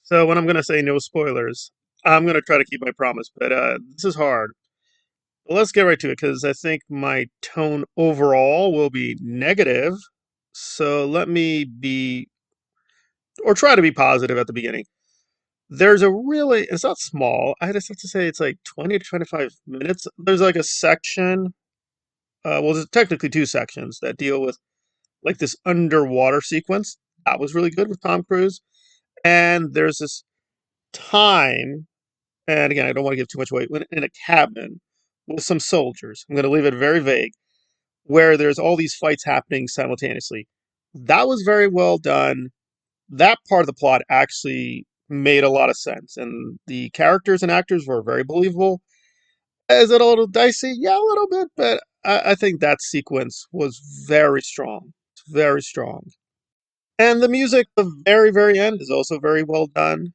So when I'm going to say no spoilers, I'm going to try to keep my promise, but this is hard. But let's get right to it because I think my tone overall will be negative. So let me be, or try to be positive at the beginning. There's a really, it's not small. I just have to say it's like 20 to 25 minutes. There's like a section, well, there's technically two sections that deal with like this underwater sequence. That was really good with Tom Cruise. And there's this time, and again, I don't want to give too much away, in a cabin with some soldiers. I'm going to leave it very vague, where there's all these fights happening simultaneously. That was very well done. That part of the plot actually made a lot of sense, and the characters and actors were very believable. Is it a little dicey? Yeah, a little bit, but I think that sequence was very strong. Very strong. And the music, the very, very end, is also very well done.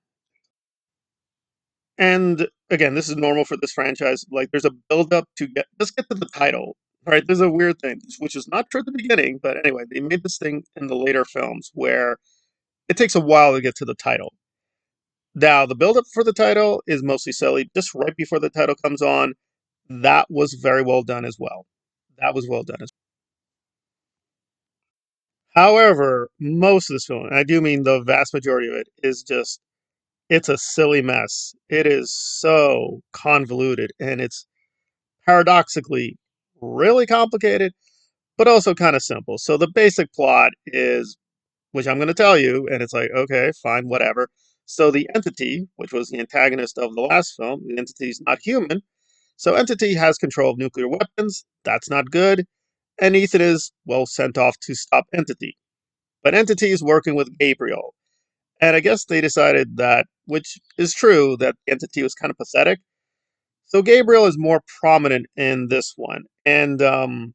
And again, this is normal for this franchise. Like, there's a build up to get, let's get to the title, right? There's a weird thing, which is not true at the beginning, but anyway, they made this thing in the later films where it takes a while to get to the title. Now, the build up for the title is mostly silly. Just right before the title comes on, that was very well done as well. That was well done as well. However, most of this film, and I do mean the vast majority of it, is just, it's a silly mess. It is so convoluted and it's paradoxically really complicated, but also kind of simple. So the basic plot is, which I'm going to tell you, and it's like, okay, fine, whatever. So the entity, which was the antagonist of the last film, the entity is not human. So entity has control of nuclear weapons. That's not good. And Ethan is, well, sent off to stop entity. But entity is working with Gabriel. And I guess they decided that, which is true, that the entity was kind of pathetic. So Gabriel is more prominent in this one. And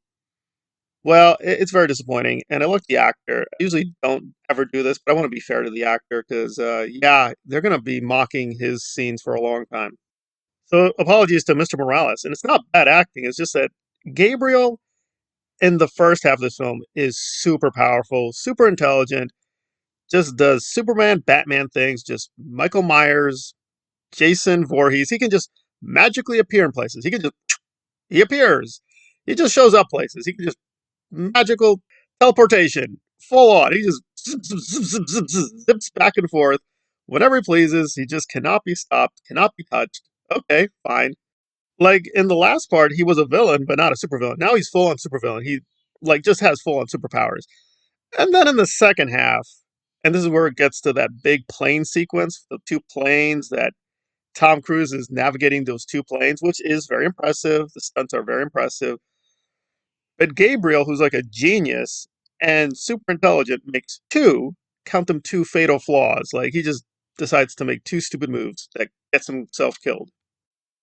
well, it's very disappointing. And I look at the actor. I usually don't ever do this, but I want to be fair to the actor because, yeah, they're going to be mocking his scenes for a long time. So apologies to Mr. Morales. And it's not bad acting. It's just that Gabriel in the first half of this film is super powerful, super intelligent, just does Superman, Batman things, just Michael Myers, Jason Voorhees. He can just magically appear in places. He appears. He just shows up places. He can just magical teleportation, full on. He just zips back and forth whenever he pleases. He just cannot be stopped, cannot be touched. Okay, fine. Like in the last part, he was a villain, but not a supervillain. Now he's full on supervillain. He like just has full on superpowers. And then in the second half, and this is where it gets to that big plane sequence, the two planes that Tom Cruise is navigating those two planes, which is very impressive. The stunts are very impressive. But Gabriel, who's like a genius and super intelligent, makes two, count them, two fatal flaws. Like he just decides to make two stupid moves that gets himself killed.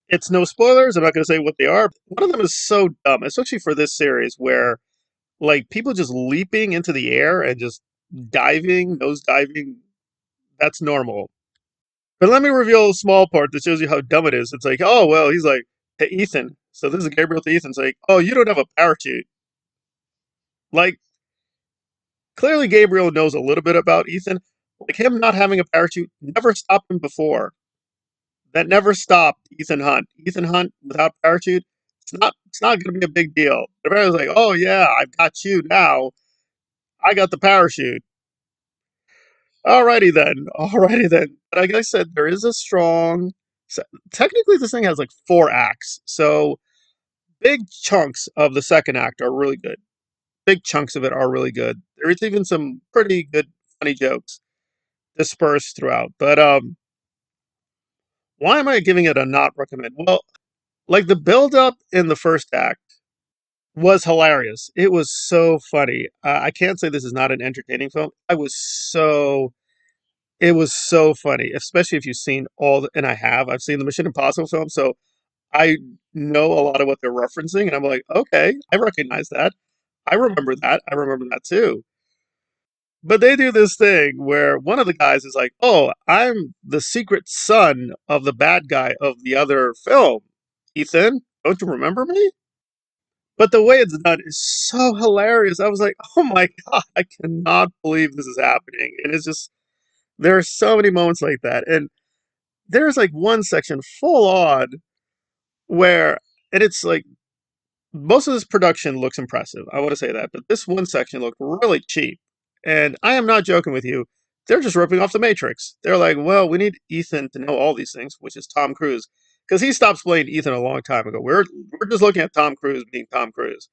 It's no spoilers. I'm not going to say what they are. One of them is so dumb, especially for this series where like people just leaping into the air and just diving, nose diving, that's normal. But let me reveal a small part that shows you how dumb it is. It's like, oh, well, he's like, hey, Ethan. So this is Gabriel to Ethan. It's like, oh, you don't have a parachute. Like, clearly Gabriel knows a little bit about Ethan. Like, him not having a parachute never stopped him before. That never stopped Ethan Hunt. Ethan Hunt without parachute, it's not going to be a big deal. Everybody's like, oh, yeah, I've got you now. I got the parachute. Alrighty then. Alrighty then. But like I said, there is a strong. Technically, this thing has like four acts. So big chunks of the second act are really good. Big chunks of it are really good. There's even some pretty good funny jokes dispersed throughout. But why am I giving it a not recommend? Well, like the build up in the first act was hilarious. It was so funny. I can't say this is not an entertaining film. It was so funny, especially if you've seen and I have. I've seen the Mission Impossible film, so I know a lot of what they're referencing, and I'm like, okay, I recognize that. I remember that. I remember that too. But they do this thing where one of the guys is like, "Oh, I'm the secret son of the bad guy of the other film. Ethan, don't you remember me?" But the way it's done is so hilarious. I was like, "Oh my god, I cannot believe this is happening." And it's just There are so many moments like that, and there's like one section full on where, and it's like most of this production looks impressive. I want to say that, but this one section looked really cheap, and I am not joking with you. They're just ripping off the Matrix. They're like, well, we need Ethan to know all these things, which is Tom Cruise, because he stopped playing Ethan a long time ago. We're just looking at Tom Cruise being Tom Cruise,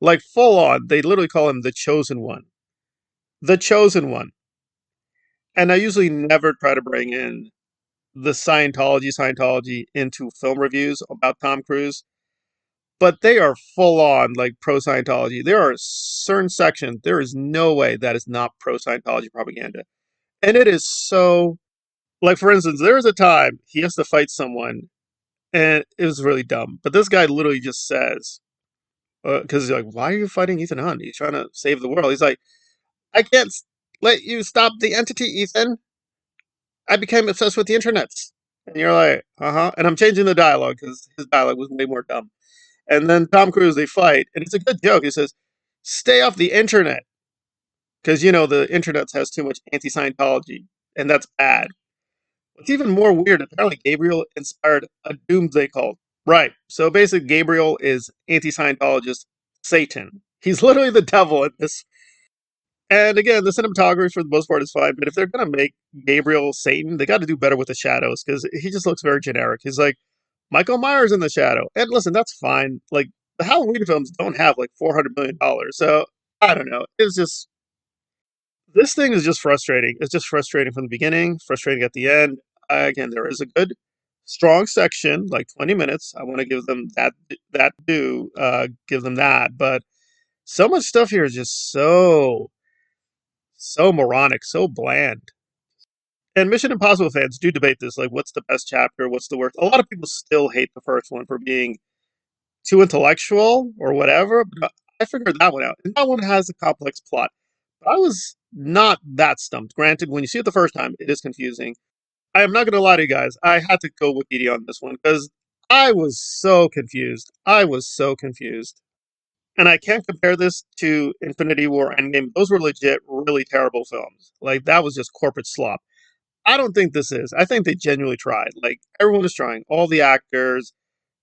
like full on. They literally call him the chosen one, the chosen one. And I usually never try to bring in the Scientology into film reviews about Tom Cruise, but they are full on like pro Scientology. There are certain sections, there is no way that is not pro Scientology propaganda. And it is so, like, for instance, there was a time he has to fight someone, and it was really dumb. But this guy literally just says, because he's like, why are you fighting Ethan Hunt? He's trying to save the world. He's like, I can't let you stop the entity, Ethan. I became obsessed with the internet. And you're like, uh huh. And I'm changing the dialogue because his dialogue was way more dumb. And then Tom Cruise, they fight, and it's a good joke. He says, "Stay off the internet," because the internet has too much anti-Scientology, and that's bad. What's even more weird, apparently Gabriel inspired a doomsday cult. Right. So basically, Gabriel is anti-Scientologist Satan. He's literally the devil in this. And again, the cinematography for the most part is fine, but if they're gonna make Gabriel Satan, they got to do better with the shadows because he just looks very generic. He's like Michael Myers in the shadow. And listen, that's fine. Like the Halloween films don't have like $400 million, so I don't know. It's just this thing is just frustrating. It's just frustrating from the beginning, frustrating at the end. Again, there is a good, strong section, like 20 minutes. I want to give them that due, give them that. But so much stuff here is just so moronic, so bland. And Mission Impossible fans do debate this, like what's the best chapter, what's the worst. A lot of people still hate the first one for being too intellectual or whatever. But I figured that one out. And that one has a complex plot. But I was not that stumped. Granted, when you see it the first time, it is confusing. I am not going to lie to you guys. I had to go with Edie on this one because I was so confused. I was so confused. And I can't compare this to Infinity War Endgame. Those were legit, really terrible films. Like, that was just corporate slop. I don't think this is. I think they genuinely tried. Like, everyone is trying. All the actors,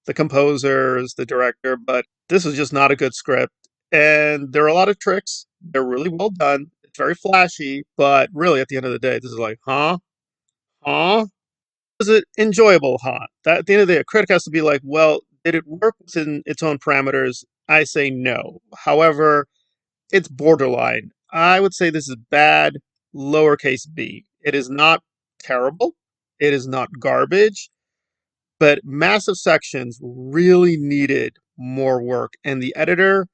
the composers, the director, but this is just not a good script. And there are a lot of tricks. They're really well done. It's very flashy, but really at the end of the day, this is like, huh? Huh? Is it enjoyable? Huh? That at the end of the day, a critic has to be like, well, did it work within its own parameters? I say no. However, it's borderline. I would say this is bad, lowercase b. It is not terrible. It is not garbage, but massive sections really needed more work. And the editor,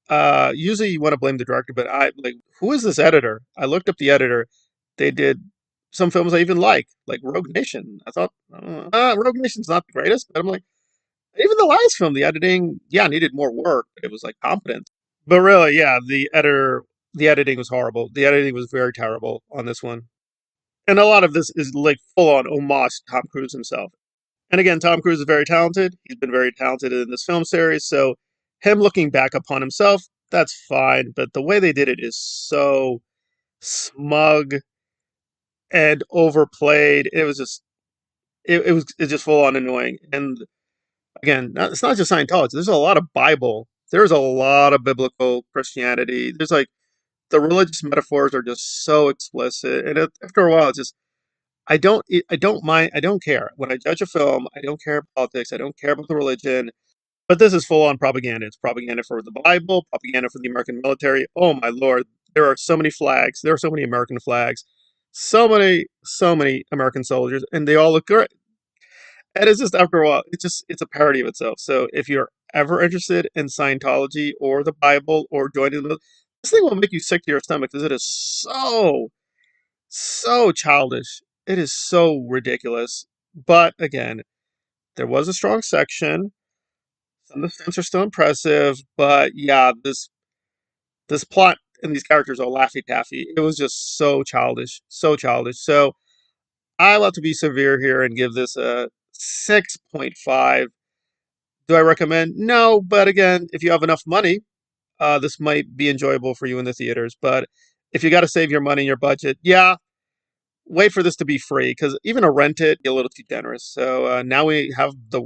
usually you want to blame the director, but I like, who is this editor? I looked up the editor. They did some films I even like Rogue Nation. I thought Rogue Nation's not the greatest, but I'm like, even the last film, the editing, yeah, needed more work, but it was like competent. But really, yeah, the editing was horrible. The editing was very terrible on this one. And a lot of this is like full on homage to Tom Cruise himself. And again, Tom Cruise is very talented. He's been very talented in this film series. So him looking back upon himself, that's fine. But the way they did it is so smug and overplayed. It was just it's just full on annoying. And again, it's not just Scientology. There's a lot of Bible. There's a lot of biblical Christianity. There's like the religious metaphors are just so explicit, and after a while, it's just I don't mind. I don't care when I judge a film. I don't care about politics. I don't care about the religion. But this is full on propaganda. It's propaganda for the Bible, propaganda for the American military. Oh my lord, there are so many flags. There are so many American flags. So many American soldiers, and they all look great. And it's just after a while, it's a parody of itself. So if you're ever interested in Scientology or the Bible or joining the, this thing will make you sick to your stomach because it is so childish. It is so ridiculous. But again, there was a strong section. Some of the stunts are still impressive, but yeah, this plot and these characters are laffy taffy. It was just so childish, so childish. So I want to be severe here and give this a 6.5. Do I recommend? No, but again, if you have enough money, this might be enjoyable for you in the theaters. But if you got to save your money and your budget, yeah, wait for this to be free because even to rent it, a little too generous. So now we have the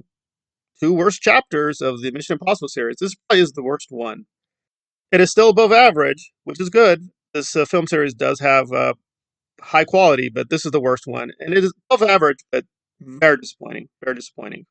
two worst chapters of the Mission Impossible series. This probably is the worst one. It is still above average, which is good. This film series does have high quality, but this is the worst one, and it is above average, but very disappointing. Very disappointing.